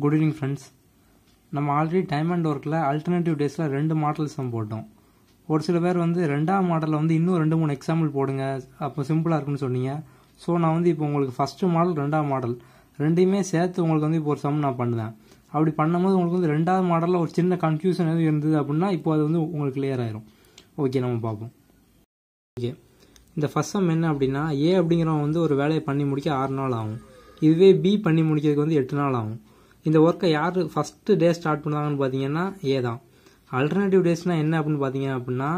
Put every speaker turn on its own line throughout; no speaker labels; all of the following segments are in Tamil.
Good evening friends. நம்ம ஆல்ரெடி டைம் அண்ட் ஒர்க்கில் அல்டர்னேட்டிவ் டேஸில் 2 மாடல்ஸ் நம்ம போட்டோம். ஒரு சில பேர் வந்து 2ஆம் மாடலில் வந்து இன்னும் 2-3 எக்ஸாம்பிள் போடுங்க, அப்போ சிம்பிளாக இருக்குன்னு சொன்னீங்க. ஸோ நான் வந்து இப்போ உங்களுக்கு ஃபஸ்ட்டு மாடல் 2ஆம் மாடல் ரெண்டையுமே சேர்த்து உங்களுக்கு வந்து இப்போ ஒரு சம் நான் பண்ணுவேன். அப்படி பண்ணும்போது உங்களுக்கு வந்து 2ஆவது மாடலில் ஒரு சின்ன கன்ஃபியூஷன் எதுவும் இருந்தது அப்படின்னா இப்போ அது வந்து உங்களுக்கு கிளியர் ஆயிரும். ஓகே, நம்ம பார்ப்போம். ஓகே, இந்த ஃபஸ்ட் சம் என்ன அப்படின்னா, ஏ அப்படிங்கிறவங்க வந்து ஒரு வேலையை பண்ணி முடிக்க 6 நாள் ஆகும். இதுவே பி பண்ணி முடிக்கிறதுக்கு வந்து 8 நாள் ஆகும். இந்த ஒர்க்கை யார் ஃபஸ்ட்டு டே ஸ்டார்ட் பண்ணுவாங்கன்னு பார்த்தீங்கன்னா ஏ தான். ஆல்டர்னேட்டிவ் டேஸ்னால் என்ன அப்படின்னு பார்த்தீங்க அப்படின்னா,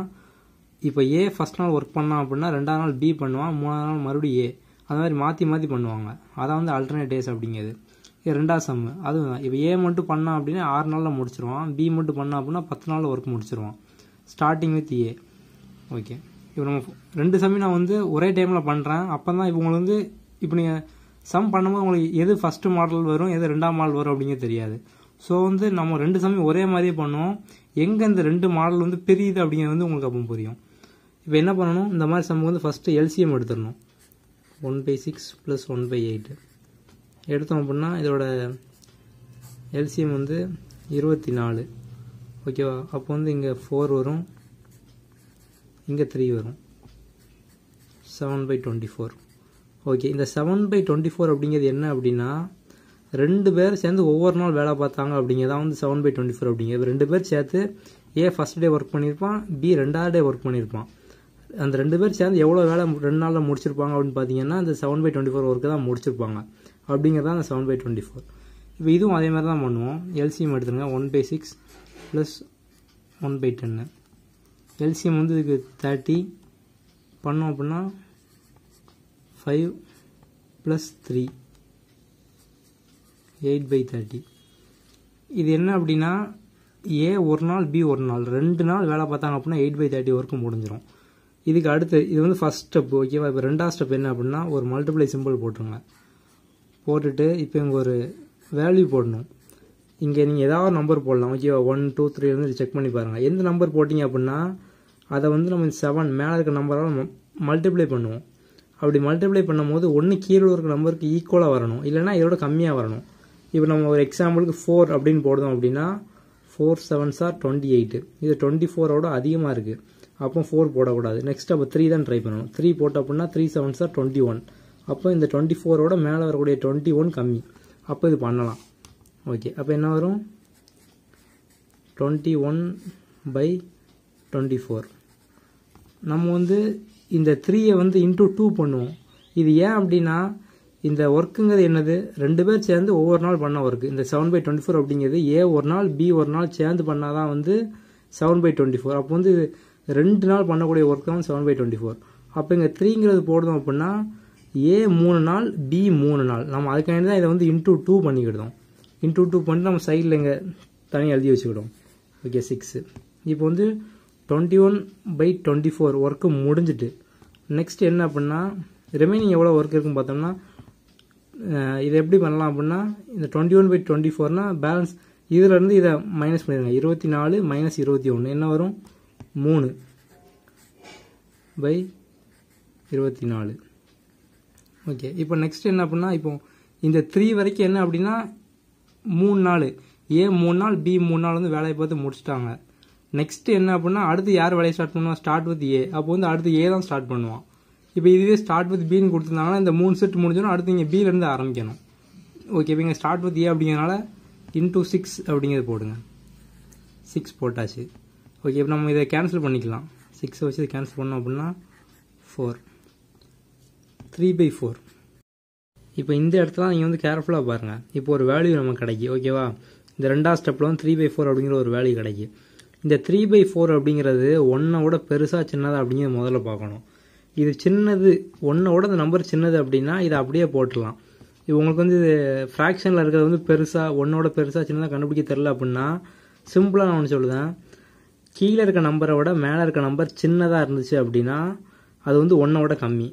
இப்போ ஏ ஃபஸ்ட் நாள் ஒர்க் பண்ணான் அப்படின்னா 2ஆவது நாள் பி பண்ணுவான், 3ஆவது நாள் மறுபடியும் ஏ, அந்த மாதிரி மாற்றி மாற்றி பண்ணுவாங்க. அதான் வந்து ஆல்டர்னேட் டேஸ் அப்படிங்கிறது. இது 2ஆவது சம்மு. அதுதான் இப்போ ஏ மட்டும் பண்ணான் அப்படின்னா 6 நாளில் முடிச்சிருவான், பி மட்டும் பண்ணான் அப்படின்னா 10 நாளில் ஒர்க் முடிச்சிருவான். Starting with A. ஓகே, இப்போ நம்ம 2 சம்மி நான் வந்து ஒரே டைமில் பண்ணுறேன். அப்போ தான் இப்போ உங்களுக்கு வந்து இப்போ நீங்கள் சம் பண்ணும்போது உங்களுக்கு எது ஃபஸ்ட்டு மாடல் வரும், எது 2ஆம் மாடல் வரும் அப்படிங்கிறது தெரியாது. ஸோ வந்து நம்ம 2 சமயம் ஒரே மாதிரியே பண்ணுவோம். எங்கே இந்த 2 மாடல் வந்து பெரியுது அப்படிங்கிறது வந்து உங்களுக்கு அப்போ புரியும். இப்போ என்ன பண்ணணும், இந்த மாதிரி சம் வந்து ஃபஸ்ட்டு எல்சிஎம் எடுத்துடணும். 1/6 + 1/8 எடுத்தோம் அப்படின்னா இதோட எல்சிஎம் வந்து 24. ஓகேவா? அப்போ வந்து இங்கே 4 வரும், இங்கே 3 வரும், 7/24. ஓகே, இந்த 7/24 அப்படிங்கிறது என்ன அப்படின்னா, 2 பேர் சேர்ந்து ஒவ்வொரு நாள் வேலை பார்த்தாங்க அப்படிங்கிறதான் வந்து 7/24 அப்படிங்கிறது. 2 பேர் சேர்த்து ஏ ஃபஸ்ட் டே ஒர்க் பண்ணியிருப்பான், பி 2ஆவது டே ஒர்க் பண்ணியிருப்பான். அந்த 2 பேர் சேர்ந்து எவ்வளோ வேலை 2 நாளில் முடிச்சிருப்பாங்க அப்படின்னு பார்த்தீங்கன்னா இந்த 7/24 ஒர்க்கு தான் முடிச்சிருப்பாங்க அப்படிங்கிறதான் அந்த 7/24. இப்போ இதுவும் அதே மாதிரி தான் பண்ணுவோம். எல்சிஎம் எடுத்துருங்க. 1/6 + 1/10. எல்சிஎம் வந்து இதுக்கு 30 பண்ணோம் அப்படின்னா 5 + 3 8/30. இது என்ன அப்படின்னா, ஏ ஒரு நாள் பி ஒரு நாள் 2 நாள் வேலை பார்த்தாங்க அப்படின்னா 8/30 ஒர்க்கு முடிஞ்சிடும். இதுக்கு அடுத்து இது வந்து ஃபஸ்ட் ஸ்டெப். ஓகேவா? இப்போ 2ஆவது ஸ்டெப் என்ன அப்படின்னா, ஒரு மல்டிப்ளை சிம்பிள் போட்டுருங்க. போட்டுட்டு இப்போ இங்கே ஒரு வேல்யூ போடணும். இங்கே நீங்கள் ஏதாவது நம்பர் போடலாம். ஓகேவா? 1 2 3 வந்து செக் பண்ணி பாருங்கள். எந்த நம்பர் போட்டிங்க அப்படின்னா அதை வந்து நம்ம 7 மேலே இருக்க நம்பரால் மல்டிப்ளை பண்ணுவோம். அப்படி மல்டிப்ளை பண்ணும்போது ஒன்று கீழே இருக்க நம்பருக்கு ஈக்குவலாக வரணும், இல்லைனா இதோட கம்மியாக வரணும். இப்போ நம்ம ஒரு எக்ஸாம்பிளுக்கு 4 அப்படின்னு போடுறோம் அப்படின்னா 4 7s are 28. இது 24ஓட அதிகமாக இருக்குது, அப்போ 4 போடக்கூடாது. நெக்ஸ்ட் அப்போ 3 தான் ட்ரை பண்ணணும். 3 போட்டோம் அப்படின்னா 3 7s are 21. அப்போ இந்த 24ஓட மேலே வரக்கூடிய 21 கம்மி, அப்போ இது பண்ணலாம். ஓகே, அப்போ என்ன வரும், 21/24. நம்ம வந்து இந்த 3ஐ வந்து இன்டூ 2 பண்ணுவோம். இது ஏன் அப்படின்னா, இந்த ஒர்க்குங்கிறது என்னது, 2 பேர் சேர்ந்து ஒவ்வொரு நாள் பண்ண ஒர்க்கு. இந்த 7/24 அப்படிங்கிறது ஏ ஒரு நாள் பி ஒரு நாள் சேர்ந்து பண்ணால் தான் வந்து 7/24. அப்போ வந்து 2 நாள் பண்ணக்கூடிய ஒர்க் தான் 7/24. அப்போ இங்கே 3ங்கிறது போடுறோம் அப்படின்னா ஏ 3 நாள் பி 3 நாள். நம்ம அதுக்காண்டி தான் இதை வந்து இன்டூ 2 பண்ணிக்கிடுதோம். இன்டூ 2 பண்ணி நம்ம சைடில் இங்கே தனியாக எழுதி வச்சுக்கிடுவோம். ஓகே, 6. இப்போ வந்து 21/24 ஒர்க்கு முடிஞ்சிட்டு நெக்ஸ்ட் என்ன அப்படின்னா ரிமைனிங் எவ்வளோ ஒர்க் இருக்குன்னு பார்த்தோம்னா, இதை எப்படி பண்ணலாம் அப்படின்னா, இந்த 21/24னா பேலன்ஸ் இதிலேருந்து இதை மைனஸ் பண்ணிடுங்க. 24 - 21 என்ன வரும், 3/24. ஓகே, இப்போ நெக்ஸ்ட் என்ன அப்படின்னா, இப்போ இந்த 3 வரைக்கும் என்ன அப்படின்னா 3 நாள் ஏ 3 நாள் பி 3 நாள் வந்து வேலையை பார்த்து முடிச்சிட்டாங்க. நெக்ஸ்ட் என்ன அப்படின்னா அடுத்து யார் வேலையை ஸ்டார்ட் பண்ணுவான், ஸ்டார்ட் வித் ஏ. அப்போ வந்து அடுத்து ஏ தான் ஸ்டார்ட் பண்ணுவான். இப்போ இதுவே ஸ்டார்ட் வித் பின்னு கொடுத்துருந்தாங்கன்னா இந்த 3 செட் முடிஞ்சோன்னா அடுத்து இங்கே பியிலேருந்து ஆரம்பிக்கணும். ஓகே, இப்போ இங்கே ஸ்டார்ட் வித் ஏ அப்படிங்கிறனால இன்டூ 6 அப்படிங்கிறது போடுங்க. 6 போட்டாச்சு. ஓகே, இப்போ நம்ம இதை கேன்சல் பண்ணிக்கலாம். 6 வச்சு இதை கேன்சல் பண்ணோம் அப்படின்னா 4 3/4. இப்போ இந்த இடத்துல நீங்கள் வந்து கேர்ஃபுல்லாக பாருங்கள். இப்போ ஒரு வேல்யூ நமக்கு கிடைக்கும். ஓகேவா? இந்த 2ஆவது ஸ்டெப்பில் வந்து 3/4 அப்படிங்கிற ஒரு வேல்யூ கிடைக்கும். இந்த 3/4 அப்படிங்கிறது 1ஓட பெருசாக சின்னதாக அப்படிங்கிறது முதல்ல பார்க்கணும். இது சின்னது, 1ஓட இந்த நம்பர் சின்னது அப்படின்னா இதை அப்படியே போட்டுடலாம். இப்போ உங்களுக்கு வந்து இது ஃப்ராக்ஷனில் இருக்கிறது வந்து பெருசாக 1ஓட பெருசாக சின்னதாக கண்டுபிடிக்க தெரில அப்படின்னா சிம்பிளாக நான் ஒன்று சொல்லுவேன், கீழே இருக்க நம்பரை விட மேலே இருக்க நம்பர் சின்னதாக இருந்துச்சு அப்படின்னா அது வந்து 1ஓட கம்மி.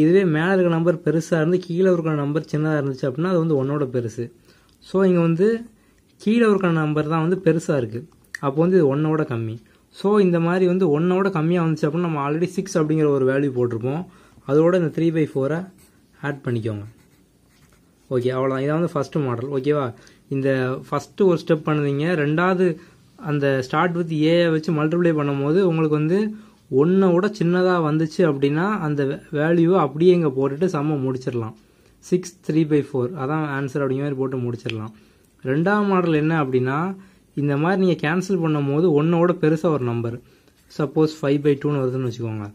இதுவே மேலே இருக்க நம்பர் பெருசாக இருந்து கீழே இருக்கிற நம்பர் சின்னதாக இருந்துச்சு அப்படின்னா அது வந்து 1ஓட பெருசு. ஸோ இங்கே வந்து கீழே இருக்கிற நம்பர் தான் வந்து பெருசாக இருக்குது, அப்போ வந்து இது 1ஓட கம்மி. ஸோ இந்த மாதிரி வந்து 1ஓட கம்மியாக வந்துச்சு அப்படின்னா நம்ம ஆல்ரெடி 6 அப்படிங்கிற ஒரு வேல்யூ போட்டிருப்போம், அதோட இந்த 3/4 ஆட் பண்ணிக்கோங்க. ஓகே, அவ்வளோதான். இதான் வந்து ஃபஸ்ட்டு மாடல். ஓகேவா? இந்த ஃபஸ்ட்டு ஒரு ஸ்டெப் பண்ணுவீங்க, ரெண்டாவது அந்த ஸ்டார்ட் வித் ஏஐ வச்சு மல்டிப்ளை பண்ணும்போது உங்களுக்கு வந்து 1 விட சின்னதாக வந்துச்சு அப்படின்னா அந்த வேல்யூவை அப்படியே இங்கே போட்டுட்டு சம்மை முடிச்சிடலாம். 6 3/4 அதான் ஆன்சர் அப்படிங்கிற மாதிரி போட்டு முடிச்சிடலாம். ரெண்டாவது மாடல் என்ன அப்படின்னா, இந்த மாதிரி நீங்கள் கேன்சல் பண்ணும் போது 1 விட பெருசாக ஒரு நம்பர், சப்போஸ் 5/2ன்னு வருதுன்னு வச்சுக்கோங்க.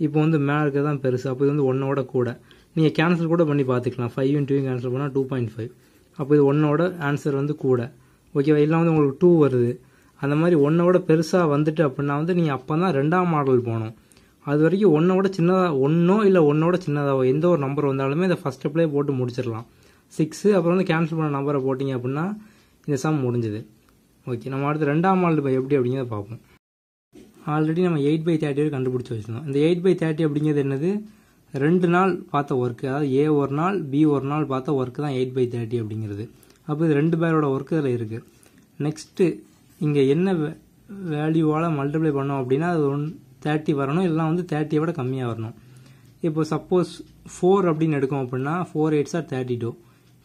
இப்போ வந்து மேலே இருக்கிறது தான் பெருசு, அப்போ இது வந்து 1 விட கூட. நீங்கள் கேன்சல் கூட பண்ணி பார்த்துக்கலாம். 5 × 2 கேன்சல் பண்ணால் 2.5. அப்போ இது 1 விட ஆன்சர் வந்து கூட. ஓகேவா? இல்லை வந்து உங்களுக்கு 2 வருது, அந்த மாதிரி 1 விட பெருசாக வந்துட்டு அப்படின்னா வந்து நீங்கள் அப்போ தான் ரெண்டாம் மாடல் போகணும். அது வரைக்கும் 1 விட சின்னதாக 1 இல்லை 1 விட சின்னதாக எந்த ஒரு நம்பர் வந்தாலுமே இதை ஃபஸ்ட் ஸ்டெப்லேயே போட்டு முடிச்சிடலாம். 6 அப்புறம் வந்து கேன்சல் பண்ண நம்பரை போட்டிங்க அப்படின்னா இந்த சம் முடிஞ்சுது. ஓகே, நம்ம அடுத்து ரெண்டாம் மாடல் எப்படி அப்படிங்கிறத பார்ப்போம். ஆல்ரெடி நம்ம 8/30 கண்டுபிடிச்சி வச்சுருந்தோம். இந்த 8/30 அப்படிங்கிறது என்னது? 2 நாள் பார்த்த ஒர்க்கு, அதாவது ஏ ஒரு நாள் பி ஒரு நாள் பார்த்த ஒர்க்கு தான் 8/30 அப்படிங்கிறது. அப்போ இது 2 பேரோட ஒர்க்கு இதில் இருக்குது. நெக்ஸ்ட்டு இங்கே என்ன வேல்யூவால் மல்டிப்ளை பண்ணோம் அப்படின்னா அது 30 வரணும், இல்லைனா வந்து 30 விட கம்மியாக வரணும். இப்போ சப்போஸ் 4 அப்படின்னு எடுக்கும் அப்படின்னா 4 8s are 32,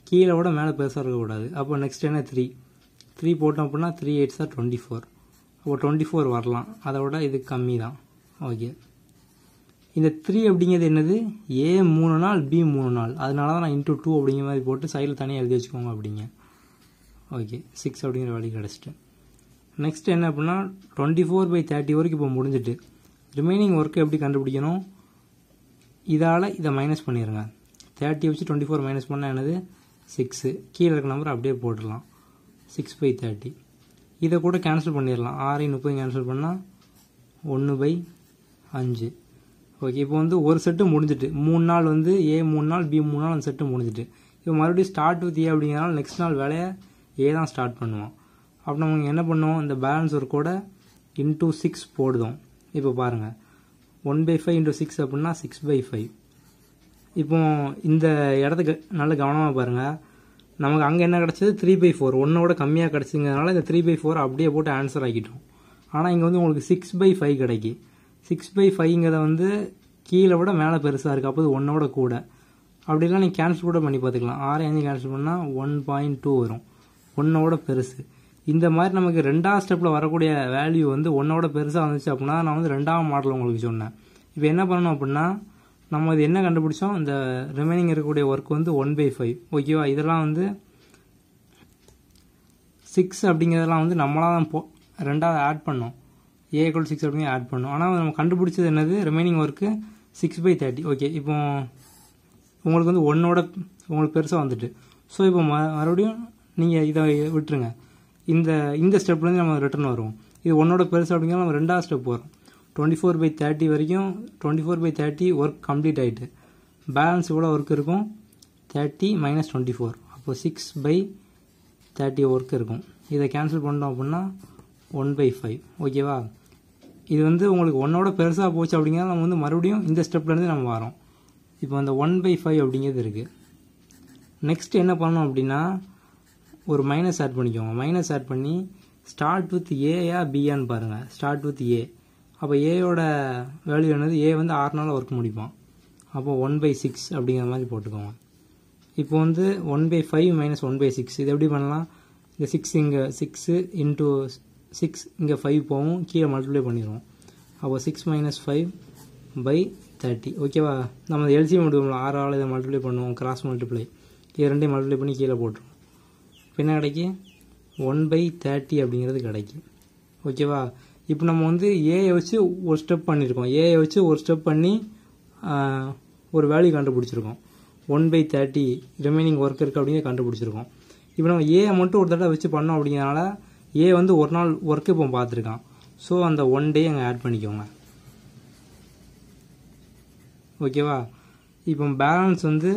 கீழே விட மேலே பெருசாக இருக்கக்கூடாது. அப்போ நெக்ஸ்ட் என்ன 3 போட்டோம் அப்படின்னா 3 8s are 24. அப்போ 24 வரலாம், அதை விட இது கம்மி தான். ஓகே, இந்த 3 அப்படிங்கிறது என்னது? ஏ 3 நாள் பி 3 நாள், அதனால தான் நான் × 2 அப்படிங்கிற மாதிரி போட்டு சைடில் தனியாக எழுதி வச்சுக்கோங்க அப்படிங்க. ஓகே, 6 அப்படிங்கிற வேல்யூ கிடச்சிட்டு. நெக்ஸ்ட் என்ன அப்படின்னா 24/30 வரைக்கும் இப்போ முடிஞ்சிட்டு ரிமைனிங் ஒர்க்கு எப்படி கண்டுபிடிக்கணும்? இதால் இதை மைனஸ் பண்ணிடுங்க. 30 வச்சு 24 மைனஸ் பண்ணால் என்னது? 6. கீழே இருக்க நம்பர் அப்படியே போட்டுடலாம், 6/30. இதை கூட கேன்சல் பண்ணிடலாம். 6 30 கேன்சல் பண்ணால் 1/5. ஓகே, இப்போ வந்து ஒரு செட்டு முடிஞ்சிட்டு 3 நாள் வந்து ஏ 3 நாள் பி 3 நாள் அந்த செட்டு முடிஞ்சிட்டு. இப்போ மறுபடியும் ஸ்டார்ட் வித் ஏ அப்படிங்கிறனால நெக்ஸ்ட் நாள் வேலையை ஏ தான் ஸ்டார்ட் பண்ணுவோம். அப்போ நம்ம என்ன பண்ணுவோம்? இந்த பேலன்ஸ் ஒர்க்கோட × 6 போடுதோம். இப்போ பாருங்கள், 1/5 × 6 அப்படின்னா 6/5. இப்போ இந்த இடத்துக்கு நல்ல கவனமாக பாருங்கள். நமக்கு அங்கே என்ன கிடச்சது? 3/4, 1 விட கம்மியாக கிடச்சிங்கிறதுனால இந்த 3/4 அப்படியே போட்டு ஆன்சர் ஆக்கிட்டோம். ஆனால் இங்கே வந்து உங்களுக்கு 6/5 கிடைக்கி. 6/5ங்கிறத வந்து கீழே விட மேலே பெருசாக இருக்குது, அப்போ 1 விட கூட. அப்படிலாம் நீங்கள் கேன்சல் கூட பண்ணி பார்த்துக்கலாம். 6 5 கேன்சல் பண்ணால் 1.2 வரும், 1 விட பெருசு. இந்த மாதிரி நமக்கு ரெண்டாவது ஸ்டெப்பில் வரக்கூடிய வேல்யூ வந்து 1 விட பெருசாக வந்துச்சு அப்படின்னா நான் வந்து ரெண்டாவது மாடல் உங்களுக்கு சொன்னேன். இப்போ என்ன பண்ணணும் அப்படின்னா நம்ம இது என்ன கண்டுபிடிச்சோம்? இந்த ரிமைனிங் இருக்கக்கூடிய ஒர்க் வந்து 1/5. ஓகேவா? இதெல்லாம் வந்து 6 அப்படிங்கிறதெல்லாம் வந்து நம்மளாக தான் ரெண்டாவது ஆட் பண்ணோம். A = 6 அப்படிங்கிற ஆட் பண்ணோம். ஆனால் நம்ம கண்டுபிடிச்சது என்னது? Remaining work 6/30. ஓகே, இப்போ உங்களுக்கு வந்து 1 விட உங்களுக்கு பெருசாக வந்துட்டு. ஸோ இப்போ மறுபடியும் நீங்கள் இதை விட்டுருங்க. இந்த ஸ்டெப்லேருந்து நம்ம ரிட்டர்ன் வருவோம். இது 1 விட பெருசு அப்படிங்கிற நம்ம ரெண்டாவது ஸ்டெப் வரும். 24/30 வரைக்கும் 24/30 ஒர்க் கம்ப்ளீட் ஆகிட்டு. பேலன்ஸ் இவ்வளோ ஒர்க் இருக்கும், 30 - 24. அப்போ 6/30 ஒர்க் இருக்கும். இதை கேன்சல் பண்ணோம் அப்படின்னா 1/5. ஓகேவா? இது வந்து உங்களுக்கு 1 விட பெருசாக போச்சு அப்படிங்கிறத நம்ம வந்து மறுபடியும் இந்த ஸ்டெப்லேருந்து நம்ம வரோம். இப்போ அந்த 1/5 அப்படிங்கிறது இருக்குது. நெக்ஸ்ட் என்ன பண்ணணும் அப்படின்னா ஒரு மைனஸ் ஆட் பண்ணிக்கோங்க. மைனஸ் ஆட் பண்ணி ஸ்டார்ட் வித் ஏயா பியான்னு பாருங்கள். ஸ்டார்ட் வித் ஏ. அப்போ ஏயோட வேல்யூ என்னது? ஏ வந்து 6 நாள் ஒர்க் முடிப்பான். அப்போ 1/6 அப்படிங்கிற மாதிரி போட்டுக்கோங்க. இப்போ வந்து 1/5 - 1/6 இது எப்படி பண்ணலாம்? இந்த 6 இங்கே 6 × 6 இங்கே 5 போகும், கீழே மல்டிப்ளை பண்ணிடுவோம். அப்போ 6 - 5/30. ஓகேவா? நம்ம எல்சிஎம் எடுக்கணும். 6ஆல் இதை மல்டிப்ளை பண்ணுவோம், கிராஸ் மல்டிப்ளை. இது ரெண்டையும் மல்டிப்ளை பண்ணி கீழே போட்டுருவோம். இப்போ என்ன கிடைக்கி? 1/30 அப்படிங்கிறது கிடைக்கும். ஓகேவா? இப்போ நம்ம வந்து ஏயை வச்சு ஒரு ஸ்டெப் பண்ணியிருக்கோம். ஏயை வச்சு ஒரு ஸ்டெப் பண்ணி ஒரு வேல்யூ கண்டுபிடிச்சிருக்கோம். 1/30 ரிமைனிங் ஒர்க் இருக்குது அப்படிங்கிற கண்டுபிடிச்சிருக்கோம். இப்போ நம்ம ஏயை மட்டும் ஒரு தடவை வச்சு பண்ணோம் அப்படிங்கிறனால ஏ வந்து ஒரு நாள் ஒர்க்கு இப்போ பார்த்துருக்கான். ஸோ அந்த 1 டே அங்கே ஆட் பண்ணிக்கோங்க. ஓகேவா? இப்போ பேலன்ஸ் வந்து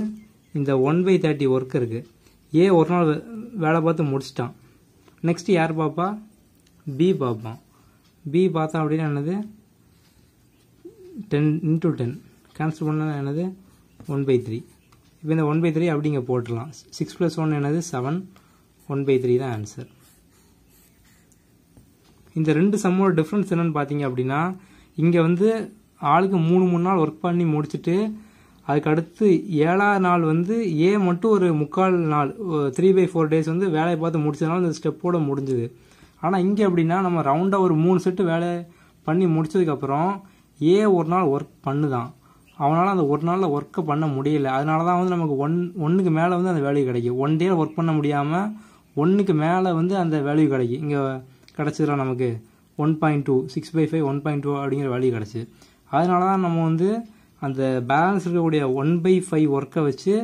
இந்த 1/30 ஒர்க் இருக்குது. ஏ ஒரு நாள் வேலை பார்த்து முடிச்சிட்டான். நெக்ஸ்ட்டு யார் பார்ப்பா? பி பார்ப்பான். பி பார்த்தா அப்படின்னா என்னது? 10 × 10 கேன்சல் பண்ணால் என்னது? 1/3. இப்போ இந்த 1/3 அப்படிங்க போட்டுடலாம். 6 + 1 என்னது? 7. 1/3 தான் ஆன்சர். இந்த ரெண்டு சம்மோட டிஃப்ரென்ஸ் என்னன்னு பார்த்தீங்க அப்படின்னா இங்கே வந்து ஆளுக்கு 3 நாள் ஒர்க் பண்ணி முடிச்சுட்டு அதுக்கு அடுத்து 7ஆவது நாள் வந்து ஏ மட்டும் ஒரு 3/4 நாள் 3/4 டேஸ் வந்து வேலையை பார்த்து முடிச்சதுனால இந்த ஸ்டெப்போட முடிஞ்சுது. ஆனால் இங்கே எப்படின்னா நம்ம ரவுண்டாக ஒரு 3 செட்டு வேலை பண்ணி முடிச்சதுக்கப்புறம் ஏ ஒரு நாள் ஒர்க் பண்ணுதான், அவனால் அந்த ஒரு நாளில் ஒர்க்கை பண்ண முடியல. அதனால தான் வந்து நமக்கு ஒன்றுக்கு மேலே வந்து அந்த வேல்யூ கிடைக்கும். 1 டே ஒர்க் பண்ண முடியாமல் 1க்கு மேலே வந்து அந்த வேல்யூ கிடைக்கும். இங்கே கிடச்சிதுல நமக்கு 1.2 6/5 1.2 அப்படிங்கிற வேல்யூ கிடச்சி. அதனால தான் நம்ம வந்து அந்த பேலன்ஸ் இருக்கக்கூடிய 1/5 ஒர்க்கை வச்சு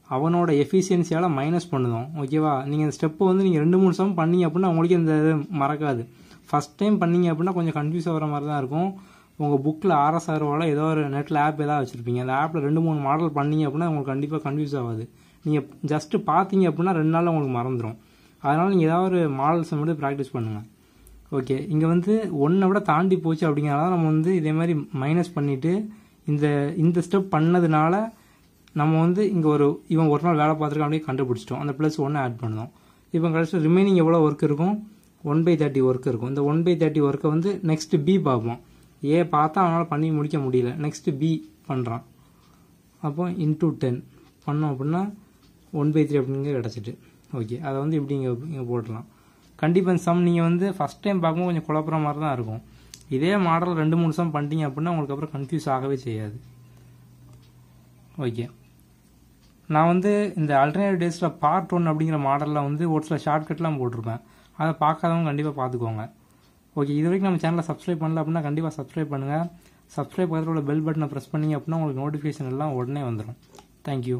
அவனோட எஃபிஷியன்சியால் மைனஸ் பண்ணுதோம். ஓகேவா? நீங்கள் இந்த ஸ்டெப்பை வந்து நீங்கள் 2-3 சம் பண்ணீங்க அப்படின்னா உங்களுக்கு இந்த இது மறக்காது. ஃபஸ்ட் டைம் பண்ணீங்க அப்படின்னா கொஞ்சம் கன்ஃபியூஸ் ஆகிற மாதிரி தான் இருக்கும். உங்கள் புக்கில் RSROவில் ஏதோ ஒரு நெட்டில் ஆப் ஏதாவது வச்சுருப்பீங்க, அந்த ஆப்பில் 2-3 மாடல் பண்ணீங்க அப்படின்னா உங்களுக்கு கண்டிப்பாக கன்ஃபியூஸ் ஆகாது. நீங்கள் ஜஸ்ட்டு பார்த்தீங்க அப்படின்னா 2 நாளில் உங்களுக்கு மறந்துடும். அதனால் நீங்கள் ஏதாவது ஒரு மாடல்ஸை மட்டும் ப்ராக்டிஸ் பண்ணுங்கள். ஓகே, இங்கே வந்து 1 விட தாண்டி போச்சு அப்படிங்கிறனால நம்ம வந்து இதே மாதிரி மைனஸ் பண்ணிவிட்டு இந்த ஸ்டெப் பண்ணதுனால நம்ம வந்து இங்கே இவன் ஒரு நாள் வேலை பார்த்துருக்க அப்படியே கண்டுபிடிச்சிட்டோம். அந்த +1 ஆட் பண்ணோம். இப்போ கடைசியில் ரிமைனிங் எவ்வளோ ஒர்க் இருக்கும்? 1/30 ஒர்க் இருக்கும். இந்த 1/30 ஒர்க்கை வந்து நெக்ஸ்ட் பி பார்ப்போம். ஏ பார்த்தா அவனால் பண்ணி முடிக்க முடியல, நெக்ஸ்ட்டு பி பண்ணுறான். அப்போ × 10 பண்ணோம் அப்படின்னா 1/3 அப்படிங்க கிடச்சிட்டு. ஓகே, அதை வந்து இப்படி இங்கே போடலாம். கண்டிப்பாக இந்த சம் நீங்கள் வந்து ஃபஸ்ட் டைம் பார்க்கும்போது கொஞ்சம் குழப்புற மாதிரி தான் இருக்கும். இதே மாடல் 2-3 சம் பண்ணிட்டீங்க அப்படின்னா உங்களுக்கு அப்புறம் கன்ஃபியூஸ் ஆகவே செய்யாது. ஓகே, நான் வந்து இந்த அல்டர்னேட்டிவ் டேஸில் பார்ட் 1 அப்படிங்கிற மாடலில் வந்து ஒரு சில ஷார்ட்கட்லாம் போட்டிருப்பேன். அதை பார்க்காதவங்க கண்டிப்பாக பார்த்துக்கோங்க. ஓகே, இது வரைக்கும் நம்ம சேனலை சப்ஸ்கிரைப் பண்ணல அப்படின்னா கண்டிப்பாக சப்ஸ்கிரைப் பண்ணுங்கள். சப்ஸ்கிரைப் பக்கத்தில் உள்ள பெல் பட்டனை ப்ரெஸ் பண்ணிங்க அப்படின்னா உங்களுக்கு நோட்டிஃபிகேஷன் எல்லாம் உடனே வந்துடும். தேங்க்யூ.